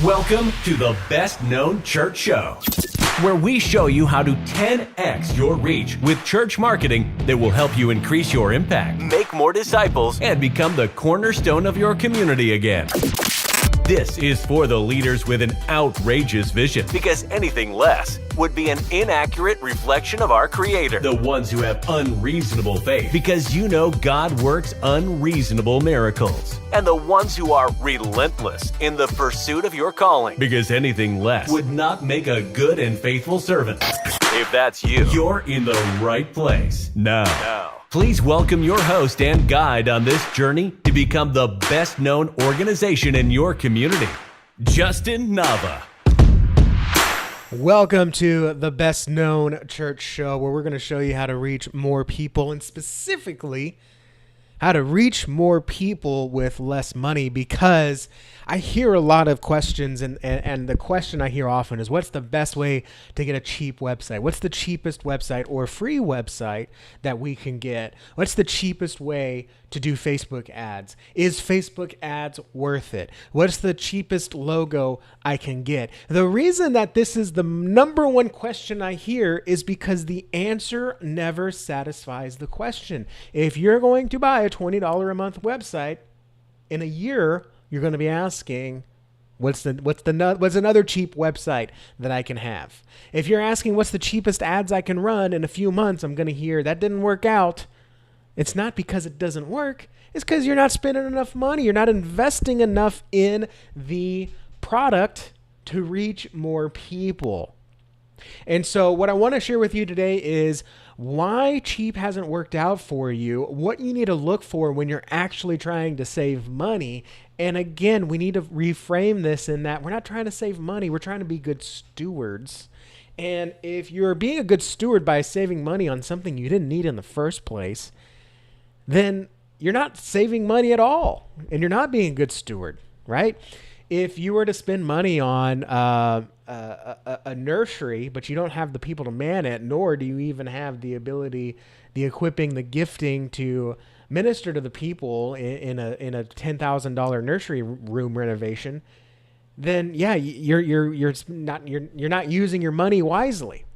Welcome to the Best Known Church Show, where we show you how to 10x your reach with church marketing that will help you increase your impact, make more disciples, and become the cornerstone of your community again. This is for the leaders with an outrageous vision, because anything less would be an inaccurate reflection of our Creator. The ones who have unreasonable faith, because you know God works unreasonable miracles. And the ones who are relentless in the pursuit of your calling, because anything less would not make a good and faithful servant. If that's you, you're in the right place. Now, please welcome your host and guide on this journey to become the best known organization in your community, Justin Nava. Welcome to the Best Known Church Show, where we're going to show you how to reach more people, and specifically how to reach more people with less money, because I hear a lot of questions, and the question I hear often is, what's the best way to get a cheap website? What's the cheapest website or free website that we can get? What's the cheapest way to do Facebook ads? Is Facebook ads worth it? What's the cheapest logo I can get? The reason that this is the number one question I hear is because the answer never satisfies the question. If you're going to buy a $20 a month website, in a year, you're going to be asking, what's another cheap website that I can have? If you're asking what's the cheapest ads I can run, in a few months, I'm going to hear that didn't work out. It's not because it doesn't work. It's because you're not spending enough money. You're not investing enough in the product to reach more people. And so what I want to share with you today is why cheap hasn't worked out for you, what you need to look for when you're actually trying to save money. And again, we need to reframe this in that we're not trying to save money. We're trying to be good stewards. And if you're being a good steward by saving money on something you didn't need in the first place, then you're not saving money at all, and you're not being a good steward, right? If you were to spend money on a nursery, but you don't have the people to man it, nor do you even have the ability, the equipping, the gifting to minister to the people in a $10,000 nursery room renovation, then yeah, you're not using your money wisely.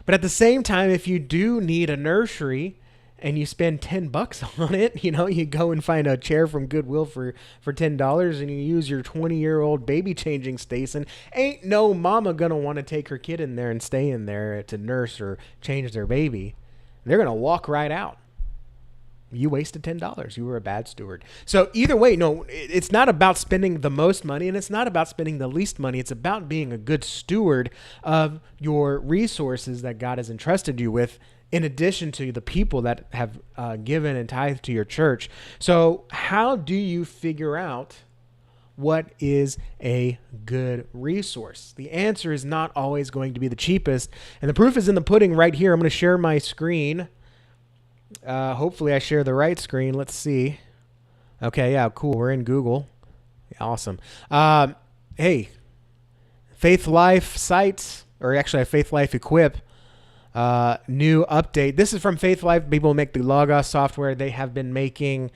But at the same time, if you do need a nursery and you spend $10 on it, you go and find a chair from Goodwill for $10 and you use your 20-year-old baby changing station, ain't no mama gonna want to take her kid in there and stay in there to nurse or change their baby. They're gonna walk right out. You wasted $10. You were a bad steward. So either way, no, it's not about spending the most money, and it's not about spending the least money. It's about being a good steward of your resources that God has entrusted you with, in addition to the people that have given and tithed to your church. So how do you figure out what is a good resource? The answer is not always going to be the cheapest. And the proof is in the pudding right here. I'm going to share my screen. Hopefully I share the right screen. Let's see. Okay, yeah, cool. We're in Google. Awesome. Hey, Faith Life sites, or actually Faith Life Equip, new update. This is from Faith Life. People make the Logos software. They have been making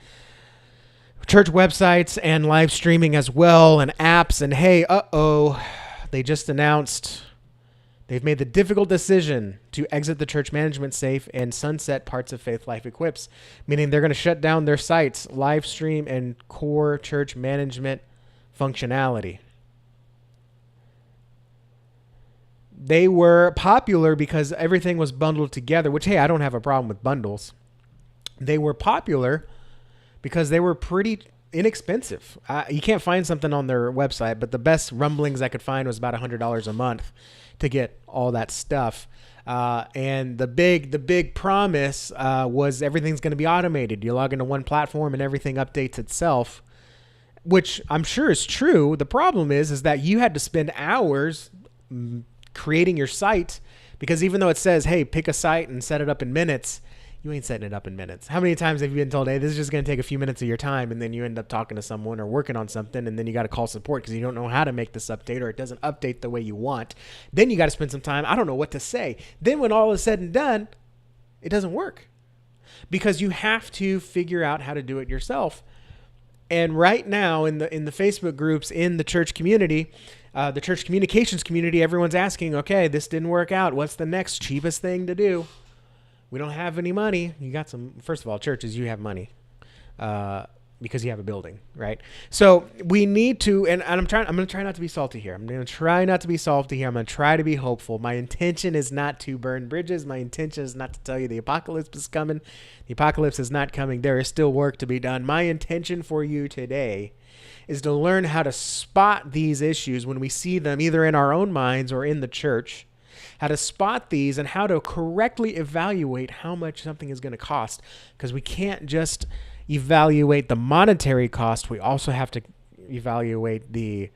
church websites and live streaming as well, and apps. And hey, they just announced they've made the difficult decision to exit the church management safe and sunset parts of Faith Life Equips, meaning they're going to shut down their sites, live stream, and core church management functionality. They were popular because everything was bundled together, which, hey, I don't have a problem with bundles. They were popular because they were pretty inexpensive. You can't find something on their website, but the best rumblings I could find was about $100 a month to get all that stuff. And the big promise was everything's going to be automated. You log into one platform and everything updates itself, which I'm sure is true. The problem is that you had to spend hours creating your site, because even though it says, hey, pick a site and set it up in minutes, you ain't setting it up in minutes. How many times have you been told, hey, this is just going to take a few minutes of your time, and then you end up talking to someone or working on something, and then you got to call support because you don't know how to make this update, or it doesn't update the way you want. Then you got to spend some time. I don't know what to say. Then when all is said and done, it doesn't work, because you have to figure out how to do it yourself. And right now in the Facebook groups, in the church community, the church communications community, everyone's asking, okay, this didn't work out. What's the next cheapest thing to do? We don't have any money. You got some, first of all, churches, you have money. Because you have a building, right? So we need to, and I'm going to try not to be salty here. I'm going to try not to be salty here. I'm going to try to be hopeful. My intention is not to burn bridges. My intention is not to tell you the apocalypse is coming. The apocalypse is not coming. There is still work to be done. My intention for you today is to learn how to spot these issues when we see them either in our own minds or in the church, how to spot these and how to correctly evaluate how much something is going to cost, because we can't just evaluate the monetary cost. We also have to evaluate the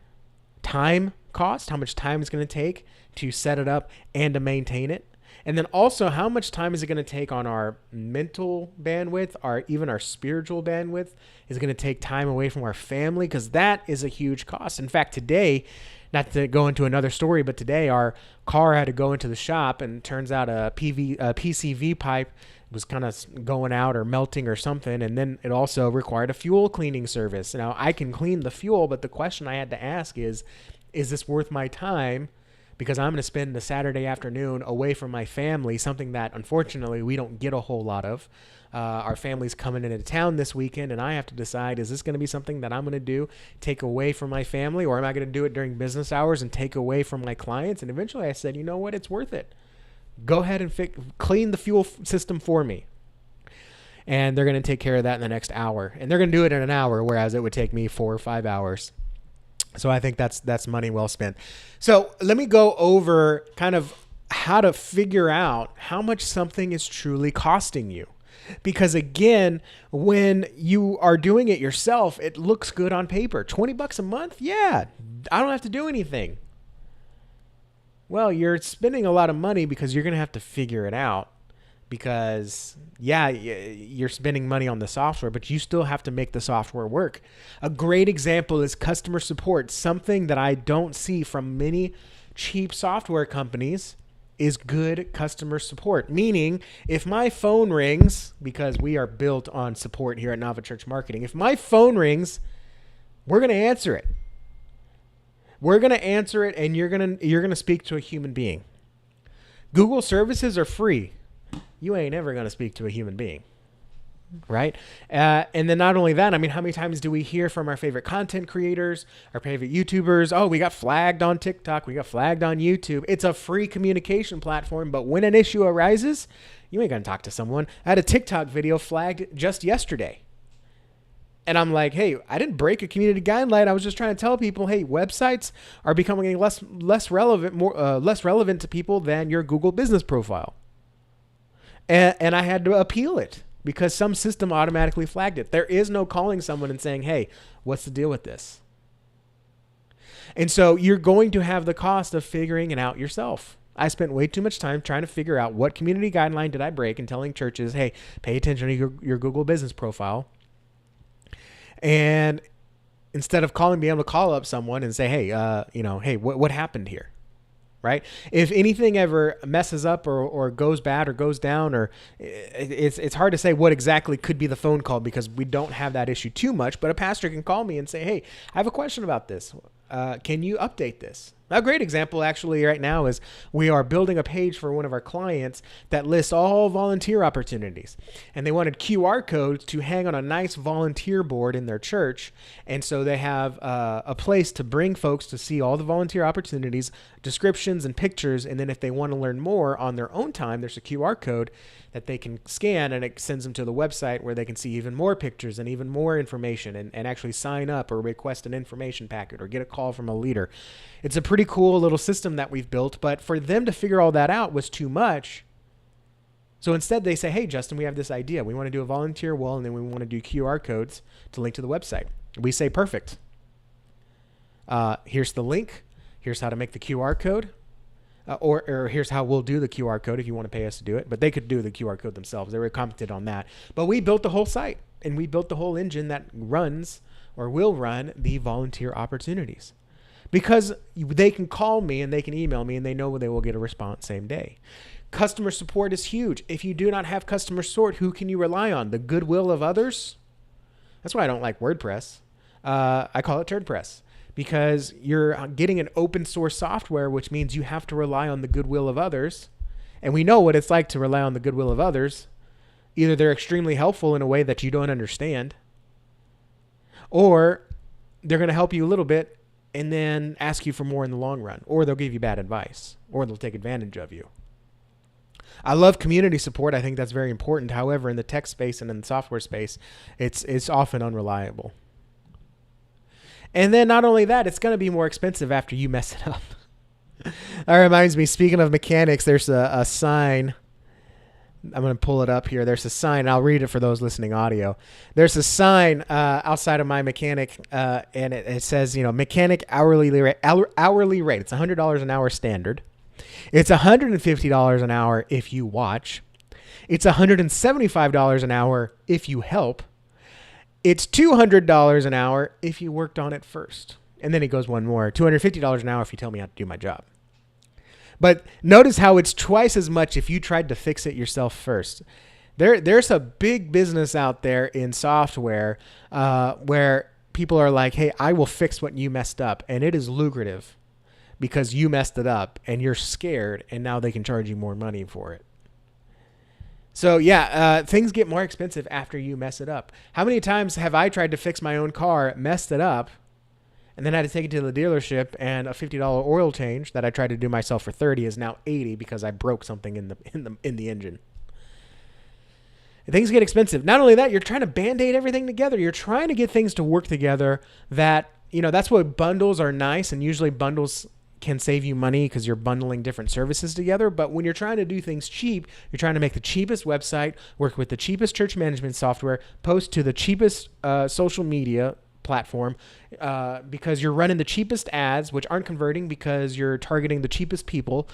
time cost, how much time it's going to take to set it up and to maintain it. And then also how much time is it going to take on our mental bandwidth, even our spiritual bandwidth? Is it going to take time away from our family? Because that is a huge cost. In fact, today, not to go into another story, but today our car had to go into the shop, and it turns out a PCV pipe was kind of going out or melting or something, and then it also required a fuel cleaning service. Now, I can clean the fuel, but the question I had to ask is this worth my time? Because I'm going to spend the Saturday afternoon away from my family, something that, unfortunately, we don't get a whole lot of. Our family's coming into town this weekend, and I have to decide, is this going to be something that I'm going to do, take away from my family, or am I going to do it during business hours and take away from my clients? And eventually I said, you know what? It's worth it. Go ahead and clean the fuel system for me. And they're going to take care of that in the next hour. And they're going to do it in an hour, whereas it would take me 4 or 5 hours. So I think that's money well spent. So let me go over kind of how to figure out how much something is truly costing you. Because again, when you are doing it yourself, it looks good on paper. $20 a month? Yeah, I don't have to do anything. Well, you're spending a lot of money because you're going to have to figure it out, because, yeah, you're spending money on the software, but you still have to make the software work. A great example is customer support. Something that I don't see from many cheap software companies is good customer support. Meaning, if my phone rings, because we are built on support here at Nava Church Marketing, if my phone rings, we're going to answer it. We're going to answer it, and you're going to speak to a human being. Google services are free. You ain't ever going to speak to a human being, right? And then not only that, I mean, how many times do we hear from our favorite content creators, our favorite YouTubers? Oh, we got flagged on TikTok. We got flagged on YouTube. It's a free communication platform, but when an issue arises, you ain't going to talk to someone. I had a TikTok video flagged just yesterday. And I'm like, hey, I didn't break a community guideline. I was just trying to tell people, hey, websites are becoming less relevant to people than your Google business profile. And I had to appeal it because some system automatically flagged it. There is no calling someone and saying, hey, what's the deal with this? And so you're going to have the cost of figuring it out yourself. I spent way too much time trying to figure out what community guideline did I break and telling churches, hey, pay attention to your Google business profile. And instead of being able to call up someone and say, hey, hey, what happened here? Right? If anything ever messes up or goes bad or goes down, or it's hard to say what exactly could be the phone call because we don't have that issue too much, but a pastor can call me and say, hey, I have a question about this. Can you update this? A great example actually right now is we are building a page for one of our clients that lists all volunteer opportunities. And they wanted QR codes to hang on a nice volunteer board in their church. And so they have a place to bring folks to see all the volunteer opportunities, descriptions and pictures. And then if they want to learn more on their own time, there's a QR code that they can scan, and it sends them to the website where they can see even more pictures and even more information and actually sign up or request an information packet or get a call from a leader. It's a pretty cool little system that we've built, but for them to figure all that out was too much. So instead they say, hey, Justin, we have this idea. We want to do a volunteer wall, and then we want to do QR codes to link to the website. We say, perfect. Here's the link. Here's how to make the QR code. Or here's how we'll do the QR code if you want to pay us to do it. But they could do the QR code themselves. They were commented on that. But we built the whole site, and we built the whole engine that runs or will run the volunteer opportunities. Because they can call me and they can email me and they know they will get a response same day. Customer support is huge. If you do not have customer support, who can you rely on? The goodwill of others? That's why I don't like WordPress. I call it TurdPress because you're getting an open source software, which means you have to rely on the goodwill of others. And we know what it's like to rely on the goodwill of others. Either they're extremely helpful in a way that you don't understand, or they're going to help you a little bit and then ask you for more in the long run, or they'll give you bad advice, or they'll take advantage of you. I love community support. I think that's very important. However, in the tech space and in the software space, it's often unreliable. And then not only that, it's going to be more expensive after you mess it up. That reminds me, speaking of mechanics, there's a sign. I'm going to pull it up here. There's a sign. I'll read it for those listening audio. There's a sign outside of my mechanic, and it says, mechanic hourly rate. It's $100 an hour standard. It's $150 an hour if you watch. It's $175 an hour if you help. It's $200 an hour if you worked on it first. And then it goes one more. $250 an hour if you tell me how to do my job. But notice how it's twice as much if you tried to fix it yourself first. There's a big business out there in software where people are like, hey, I will fix what you messed up. And it is lucrative because you messed it up and you're scared, and now they can charge you more money for it. So yeah, things get more expensive after you mess it up. How many times have I tried to fix my own car, messed it up, and then I had to take it to the dealership, and a $50 oil change that I tried to do myself for $30 is now $80 because I broke something in the engine. Things get expensive. Not only that, you're trying to band-aid everything together. You're trying to get things to work together that, that's what bundles are nice, and usually bundles can save you money because you're bundling different services together. But when you're trying to do things cheap, you're trying to make the cheapest website, work with the cheapest church management software, post to the cheapest social media platform because you're running the cheapest ads, which aren't converting because you're targeting the cheapest people.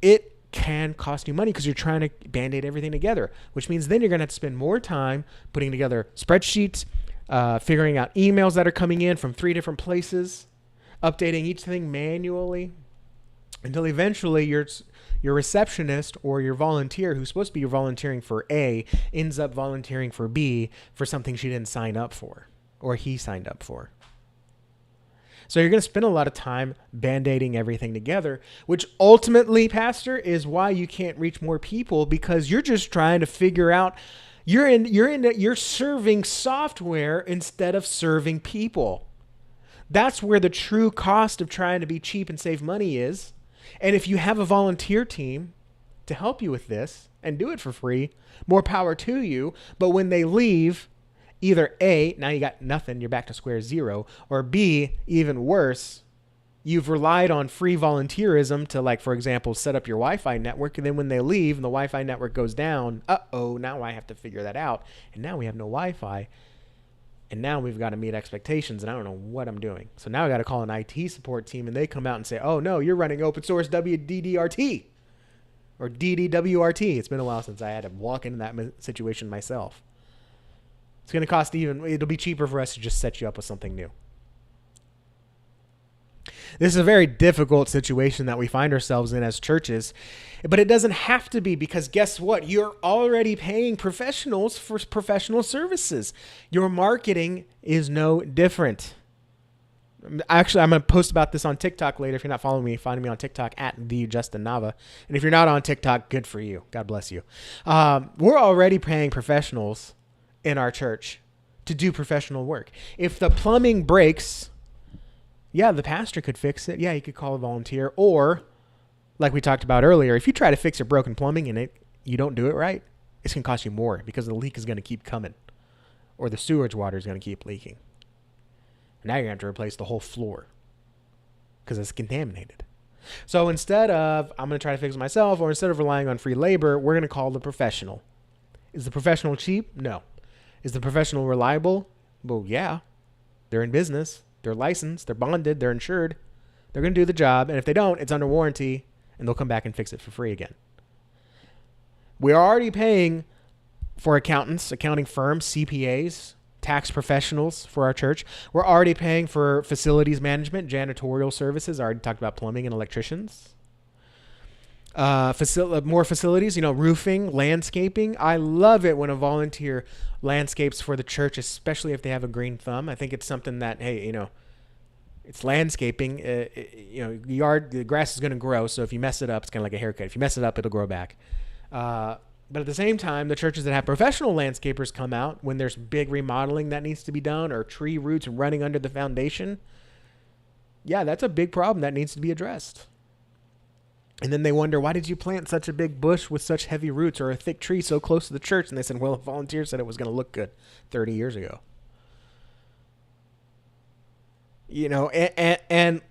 It can cost you money because you're trying to band-aid everything together, which means then you're going to have to spend more time putting together spreadsheets, figuring out emails that are coming in from 3 different places, updating each thing manually, until eventually your receptionist or your volunteer, who's supposed to be volunteering for A, ends up volunteering for B for something she didn't sign up for, or he signed up for. So you're going to spend a lot of time band-aiding everything together, which ultimately, Pastor, is why you can't reach more people, because you're just trying to figure out, you're serving software instead of serving people. That's where the true cost of trying to be cheap and save money is. And if you have a volunteer team to help you with this and do it for free, more power to you. But when they leave, either A, now you got nothing, you're back to square zero, or B, even worse, you've relied on free volunteerism to, like, for example, set up your Wi-Fi network, and then when they leave and the Wi-Fi network goes down, now I have to figure that out, and now we have no Wi-Fi, and now we've got to meet expectations, and I don't know what I'm doing. So now I got to call an IT support team, and they come out and say, oh no, you're running open source WDDRT or DDWRT. It's been a while since I had to walk into that situation myself. It's going to cost it'll be cheaper for us to just set you up with something new. This is a very difficult situation that we find ourselves in as churches, but it doesn't have to be, because guess what? You're already paying professionals for professional services. Your marketing is no different. Actually, I'm going to post about this on TikTok later. If you're not following me, find me on TikTok at @TheJustinNava. And if you're not on TikTok, good for you. God bless you. We're already paying professionals in our church to do professional work. If the plumbing breaks, yeah, the pastor could fix it. Yeah, he could call a volunteer. Or, like we talked about earlier, if you try to fix your broken plumbing and you don't do it right, it's going to cost you more because the leak is going to keep coming, or the sewage water is going to keep leaking. Now you're going to have to replace the whole floor because it's contaminated. So instead of, I'm going to try to fix it myself, or instead of relying on free labor, we're going to call the professional. Is the professional cheap? No. Is the professional reliable? Well, yeah. They're in business. They're licensed. They're bonded. They're insured. They're going to do the job. And if they don't, it's under warranty, and they'll come back and fix it for free again. We're already paying for accountants, accounting firms, CPAs, tax professionals for our church. We're already paying for facilities management, janitorial services. I already talked about plumbing and electricians. More facilities, roofing, landscaping. I love it when a volunteer landscapes for the church, especially if they have a green thumb. I think it's something that, hey, it's landscaping. The grass is going to grow. So if you mess it up, it's kind of like a haircut. If you mess it up, it'll grow back. But at the same time, the churches that have professional landscapers come out when there's big remodeling that needs to be done or tree roots running under the foundation. Yeah, that's a big problem that needs to be addressed. And then they wonder, why did you plant such a big bush with such heavy roots or a thick tree so close to the church? And they said, well, a volunteer said it was going to look good 30 years ago. And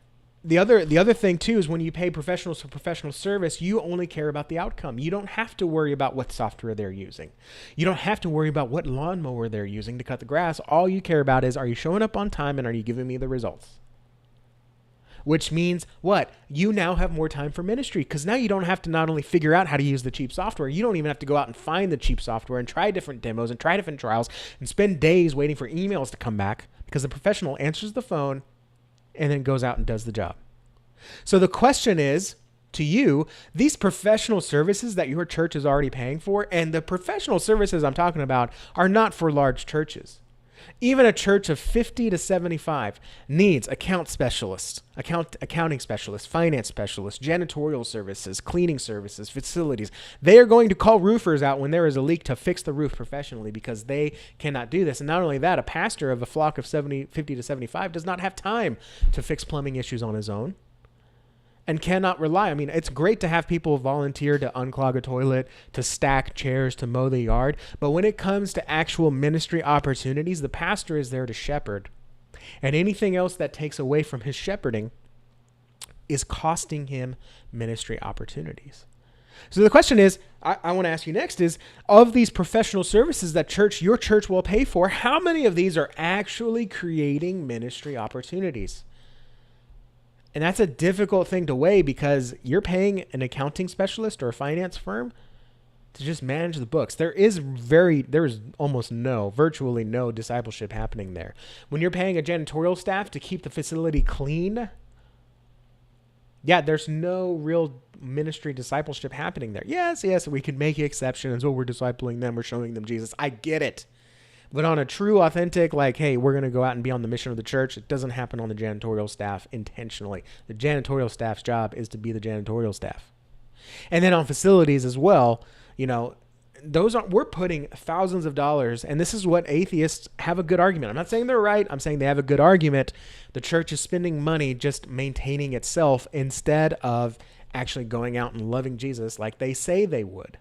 the other thing too is when you pay professionals for professional service, you only care about the outcome. You don't have to worry about what software they're using. You don't have to worry about what lawnmower they're using to cut the grass. All you care about is, are you showing up on time and are you giving me the results? Which means what? You now have more time for ministry because now you don't have to not only figure out how to use the cheap software, you don't even have to go out and find the cheap software and try different demos and try different trials and spend days waiting for emails to come back because the professional answers the phone and then goes out and does the job. So the question is, to you, these professional services that your church is already paying for, and the professional services I'm talking about are not for large churches. Even a church of 50 to 75 needs accounting specialists, finance specialists, janitorial services, cleaning services, facilities. They are going to call roofers out when there is a leak to fix the roof professionally because they cannot do this. And not only that, a pastor of a flock of 50 to 75 does not have time to fix plumbing issues on his own. And cannot rely. I mean, it's great to have people volunteer to unclog a toilet, to stack chairs, to mow the yard. But when it comes to actual ministry opportunities, the pastor is there to shepherd. And anything else that takes away from his shepherding is costing him ministry opportunities. So the question is, I want to ask you next is, of these professional services that your church will pay for, how many of these are actually creating ministry opportunities? And that's a difficult thing to weigh because you're paying an accounting specialist or a finance firm to just manage the books. There is virtually no discipleship happening there. When you're paying a janitorial staff to keep the facility clean, there's no real ministry discipleship happening there. Yes, we can make exceptions. Oh, we're discipling them. We're showing them Jesus. I get it. But on a true, authentic, hey, we're going to go out and be on the mission of the church, it doesn't happen on the janitorial staff intentionally. The janitorial staff's job is to be the janitorial staff. And then on facilities as well, we're putting thousands of dollars, and this is what atheists have a good argument. I'm not saying they're right. I'm saying they have a good argument. The church is spending money just maintaining itself instead of actually going out and loving Jesus like they say they would.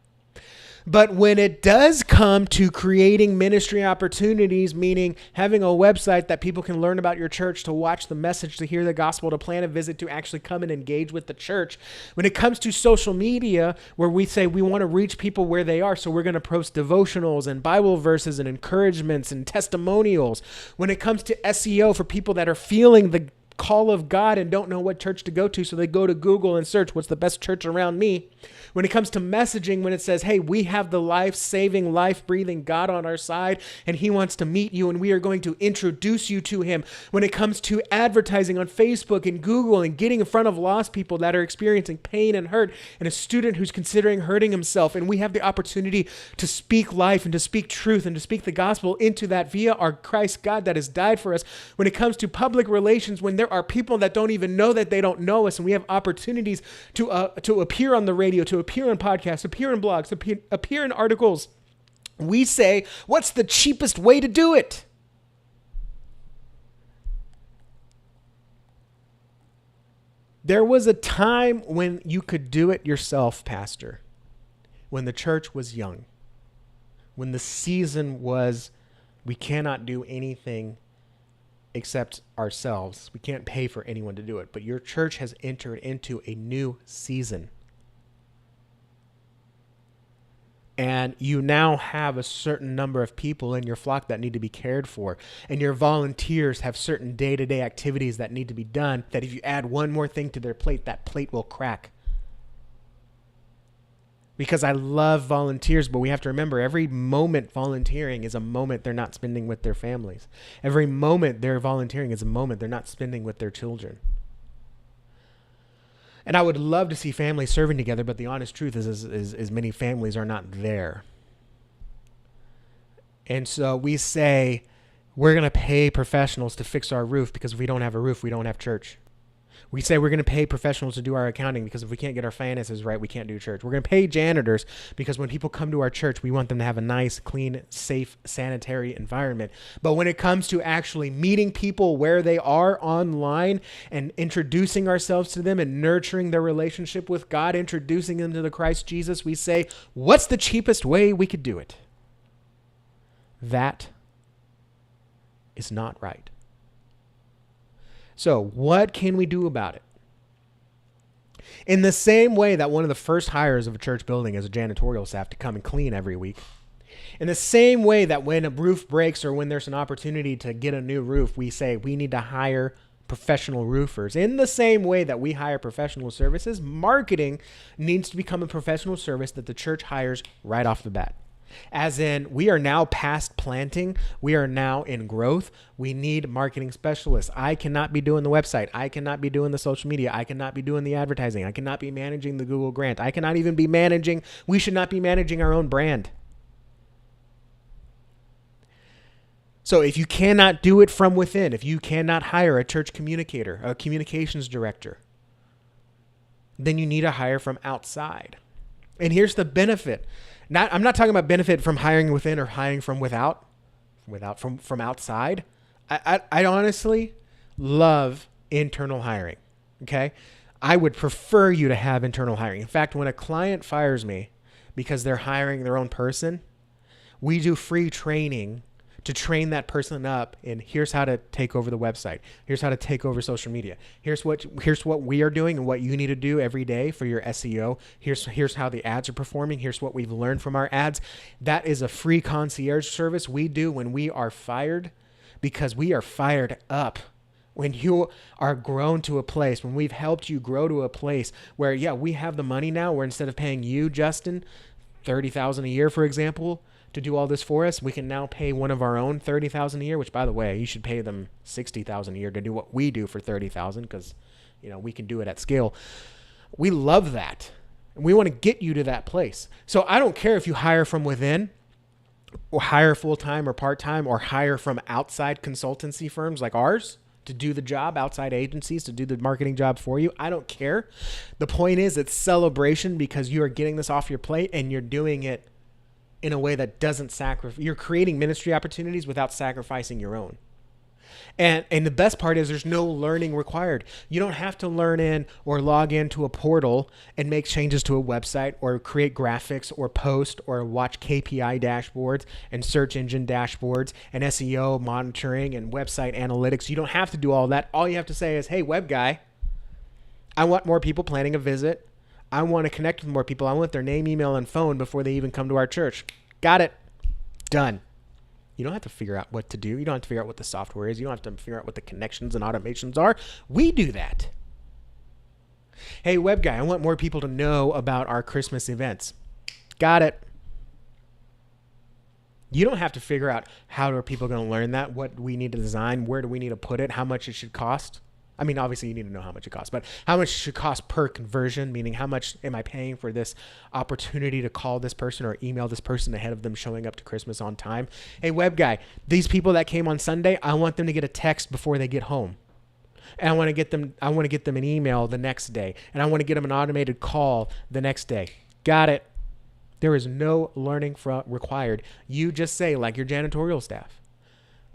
But when it does come to creating ministry opportunities, meaning having a website that people can learn about your church, to watch the message, to hear the gospel, to plan a visit, to actually come and engage with the church. When it comes to social media, where we say we want to reach people where they are, so we're going to post devotionals and Bible verses and encouragements and testimonials. When it comes to SEO for people that are feeling the call of God and don't know what church to go to, so they go to Google and search what's the best church around me. When it comes to messaging, when it says, hey, we have the life-saving, life-breathing God on our side, and he wants to meet you, and we are going to introduce you to him. When it comes to advertising on Facebook and Google and getting in front of lost people that are experiencing pain and hurt, and a student who's considering hurting himself, and we have the opportunity to speak life and to speak truth and to speak the gospel into that via our Christ God that has died for us. When it comes to public relations, when there are people that don't even know that they don't know us, and we have opportunities to appear on the radio, to appear on podcasts, appear in blogs, appear in articles, we say, what's the cheapest way to do it? There was a time when you could do it yourself, Pastor, when the church was young, when the season was, we cannot do anything except ourselves. We can't pay for anyone to do it. But your church has entered into a new season. And you now have a certain number of people in your flock that need to be cared for. And your volunteers have certain day-to-day activities that need to be done, that if you add one more thing to their plate, that plate will crack. Because I love volunteers, but we have to remember every moment volunteering is a moment they're not spending with their families. Every moment they're volunteering is a moment they're not spending with their children. And I would love to see families serving together, but the honest truth is many families are not there. And so we say, we're going to pay professionals to fix our roof because if we don't have a roof, we don't have church. We say we're going to pay professionals to do our accounting because if we can't get our finances right, we can't do church. We're going to pay janitors because when people come to our church, we want them to have a nice, clean, safe, sanitary environment. But when it comes to actually meeting people where they are online and introducing ourselves to them and nurturing their relationship with God, introducing them to the Christ Jesus, we say, what's the cheapest way we could do it? That is not right. So what can we do about it? In the same way that one of the first hires of a church building is a janitorial staff to come and clean every week, in the same way that when a roof breaks or when there's an opportunity to get a new roof, we say we need to hire professional roofers. In the same way that we hire professional services, marketing needs to become a professional service that the church hires right off the bat. As in, we are now past planting. We are now in growth. We need marketing specialists. I cannot be doing the website. I cannot be doing the social media. I cannot be doing the advertising. I cannot be managing the Google grant. I cannot even be managing. We should not be managing our own brand. So if you cannot do it from within, if you cannot hire a church communicator, a communications director, then you need to hire from outside. And here's the benefit. I'm not talking about benefit from hiring within or hiring from from outside. I honestly love internal hiring. Okay. I would prefer you to have internal hiring. In fact, when a client fires me because they're hiring their own person, we do free training to train that person up in here's how to take over the website. Here's how to take over social media. Here's what we are doing and what you need to do every day for your SEO. Here's how the ads are performing. Here's what we've learned from our ads. That is a free concierge service we do when we are fired, because we are fired up. When you are grown to a place, when we've helped you grow to a place where, yeah, we have the money now where instead of paying you, Justin, $30,000 a year, for example, to do all this for us, we can now pay one of our own $30,000 a year, which by the way, you should pay them $60,000 a year to do what we do for $30,000 because, we can do it at scale. We love that. And we want to get you to that place. So I don't care if you hire from within or hire full-time or part-time or hire from outside consultancy firms like ours to do the job, outside agencies to do the marketing job for you. I don't care. The point is it's celebration because you are getting this off your plate and you're doing it in a way that doesn't sacrifice. You're creating ministry opportunities without sacrificing your own. And the best part is there's no learning required. You don't have to learn in or log into a portal and make changes to a website or create graphics or post or watch KPI dashboards and search engine dashboards and SEO monitoring and website analytics. You don't have to do all that. All you have to say is, hey, web guy, I want more people planning a visit. I want to connect with more people. I want their name, email, and phone before they even come to our church. Got it. Done. You don't have to figure out what to do. You don't have to figure out what the software is. You don't have to figure out what the connections and automations are. We do that. Hey, web guy, I want more people to know about our Christmas events. Got it. You don't have to figure out how are people going to learn that, what we need to design, where do we need to put it, how much it should cost. I mean, obviously you need to know how much it costs, but how much it should cost per conversion, meaning how much am I paying for this opportunity to call this person or email this person ahead of them showing up to Christmas on time. Hey, web guy, these people that came on Sunday, I want them to get a text before they get home. And I want to get them an email the next day. And I want to get them an automated call the next day. Got it. There is no learning required. You just say, like your janitorial staff,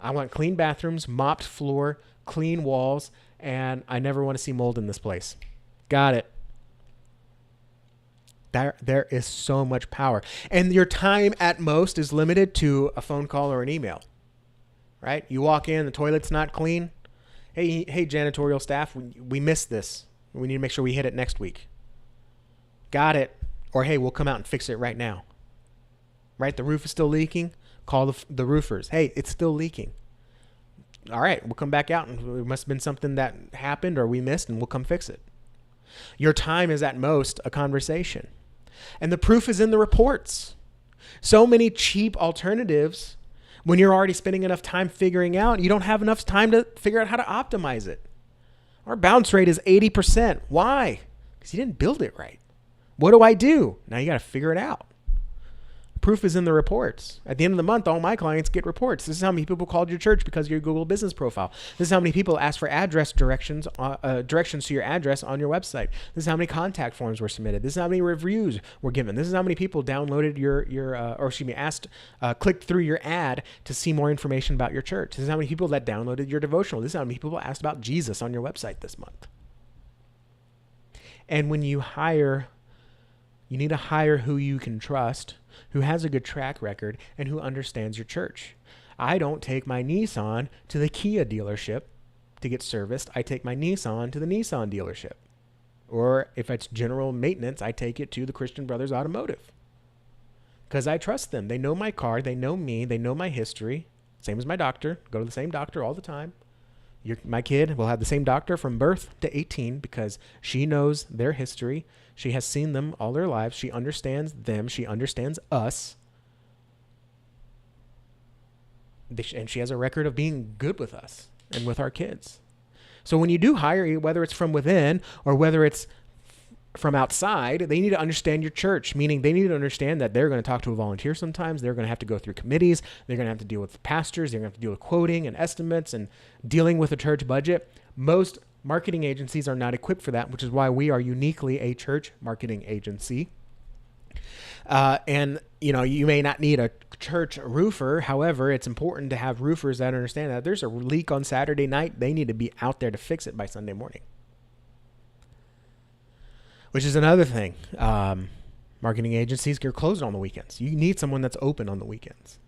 I want clean bathrooms, mopped floor, clean walls, and I never want to see mold in this place. Got it. There is so much power. And your time at most is limited to a phone call or an email, right? You walk in, the toilet's not clean. Hey, janitorial staff, we missed this. We need to make sure we hit it next week. Got it. Or, hey, we'll come out and fix it right now. Right? The roof is still leaking. Call the roofers. Hey, it's still leaking. All right, we'll come back out and it must have been something that happened or we missed and we'll come fix it. Your time is at most a conversation. And the proof is in the reports. So many cheap alternatives, when you're already spending enough time figuring out, you don't have enough time to figure out how to optimize it. Our bounce rate is 80%. Why? Because you didn't build it right. What do I do? Now you got to figure it out. Proof is in the reports. At the end of the month, all my clients get reports. This is how many people called your church because of your Google business profile. This is how many people asked for address directions to your address on your website. This is how many contact forms were submitted. This is how many reviews were given. This is how many people downloaded clicked through your ad to see more information about your church. This is how many people that downloaded your devotional. This is how many people asked about Jesus on your website this month. And when you hire, you need to hire who you can trust, who has a good track record, and who understands your church. I don't take my Nissan to the Kia dealership to get serviced. I take my Nissan to the Nissan dealership. Or if it's general maintenance, I take it to the Christian Brothers Automotive. Because I trust them. They know my car. They know me. They know my history. Same as my doctor. Go to the same doctor all the time. My kid will have the same doctor from birth to 18 because she knows their history. She has seen them all their lives. She understands them. She understands us. And she has a record of being good with us and with our kids. So when you do hire, whether it's from within or whether it's from outside, they need to understand your church, meaning they need to understand that they're going to talk to a volunteer sometimes. They're going to have to go through committees. They're going to have to deal with pastors. They're going to have to deal with quoting and estimates and dealing with a church budget. Most marketing agencies are not equipped for that, which is why we are uniquely a church marketing agency. And you may not need a church roofer. However, it's important to have roofers that understand that there's a leak on Saturday night. They need to be out there to fix it by Sunday morning. Which is another thing. Marketing agencies, you're closed on the weekends. You need someone that's open on the weekends.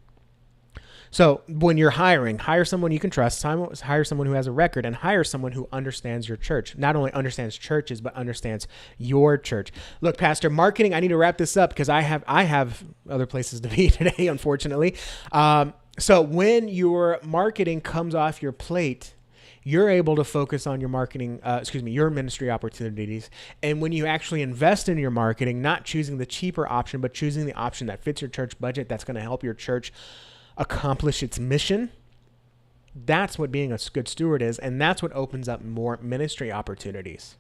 So when you're hiring, hire someone you can trust, hire someone who has a record, and hire someone who understands your church. Not only understands churches, but understands your church. Look, Pastor, marketing, I need to wrap this up because I have other places to be today, unfortunately. So when your marketing comes off your plate, you're able to focus on your your ministry opportunities. And when you actually invest in your marketing, not choosing the cheaper option, but choosing the option that fits your church budget, that's going to help your church accomplish its mission. That's what being a good steward is. And that's what opens up more ministry opportunities.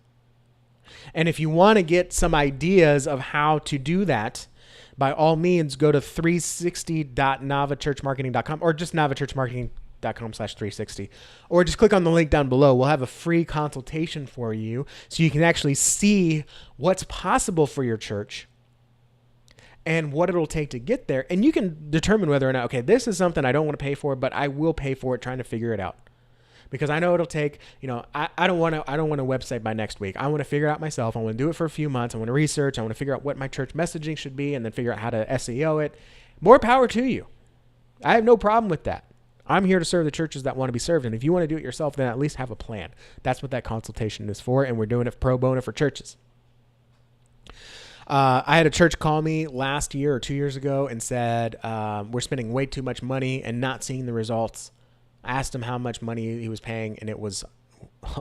And if you want to get some ideas of how to do that, by all means, go to 360.navachurchmarketing.com or just navachurchmarketing.com/360, or just click on the link down below. We'll have a free consultation for you so you can actually see what's possible for your church and what it'll take to get there. And you can determine whether or not, okay, this is something I don't want to pay for, but I will pay for it trying to figure it out. Because I know it'll take, I don't want a website by next week. I want to figure it out myself. I want to do it for a few months. I want to research. I want to figure out what my church messaging should be and then figure out how to SEO it. More power to you. I have no problem with that. I'm here to serve the churches that want to be served. And if you want to do it yourself, then at least have a plan. That's what that consultation is for. And we're doing it pro bono for churches. I had a church call me last year or 2 years ago and said, we're spending way too much money and not seeing the results. I asked him how much money he was paying, and it was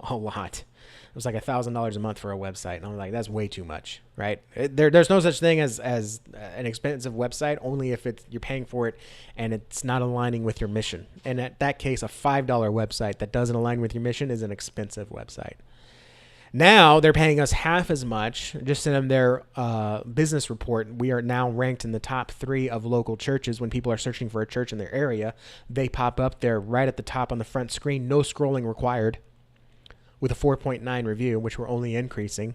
a lot. It was like $1,000 a month for a website. And I'm like, that's way too much, right? There's no such thing as an expensive website, only if you're paying for it and it's not aligning with your mission. And at that case, a $5 website that doesn't align with your mission is an expensive website. Now they're paying us half as much. Just in their business report, we are now ranked in the top 3 of local churches. When people are searching for a church in their area, they pop up there right at the top on the front screen, no scrolling required, with a 4.9 review, which we're only increasing.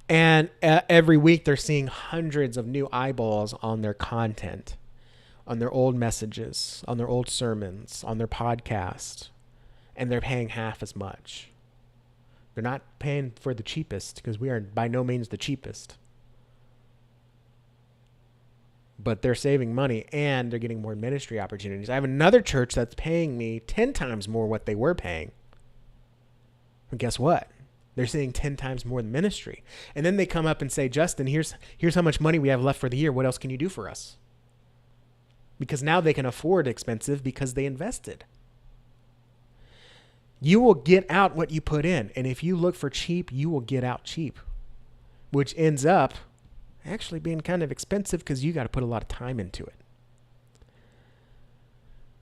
And every week they're seeing hundreds of new eyeballs on their content, on their old messages, on their old sermons, on their podcast, and they're paying half as much. They're not paying for the cheapest because we are by no means the cheapest. But they're saving money and they're getting more ministry opportunities. I have another church that's paying me 10 times more what they were paying. And guess what? They're seeing 10 times more than ministry. And then they come up and say, Justin, here's how much money we have left for the year. What else can you do for us? Because now they can afford expensive because they invested. You will get out what you put in. And if you look for cheap, you will get out cheap, which ends up actually being kind of expensive because you got to put a lot of time into it.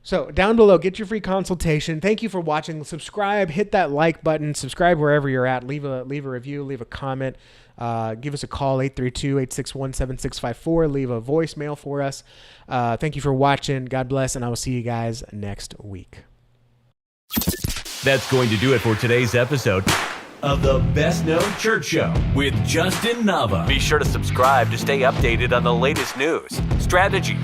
So down below, get your free consultation. Thank you for watching. Subscribe, hit that like button, subscribe wherever you're at. Leave a review, leave a comment. Give us a call, 832-861-7654. Leave a voicemail for us. Thank you for watching. God bless, and I will see you guys next week. That's going to do it for today's episode of the Best Known Church Show with Justin Nava. Be sure to subscribe to stay updated on the latest news, strategies,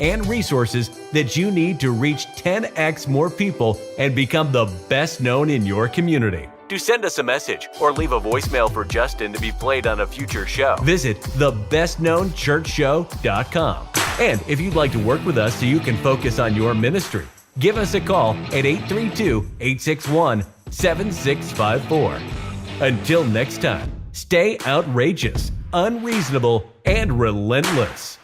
and resources that you need to reach 10x more people and become the best known in your community. To send us a message or leave a voicemail for Justin to be played on a future show, visit thebestknownchurchshow.com. And if you'd like to work with us so you can focus on your ministry, give us a call at 832-861-7654. Until next time, stay outrageous, unreasonable, and relentless.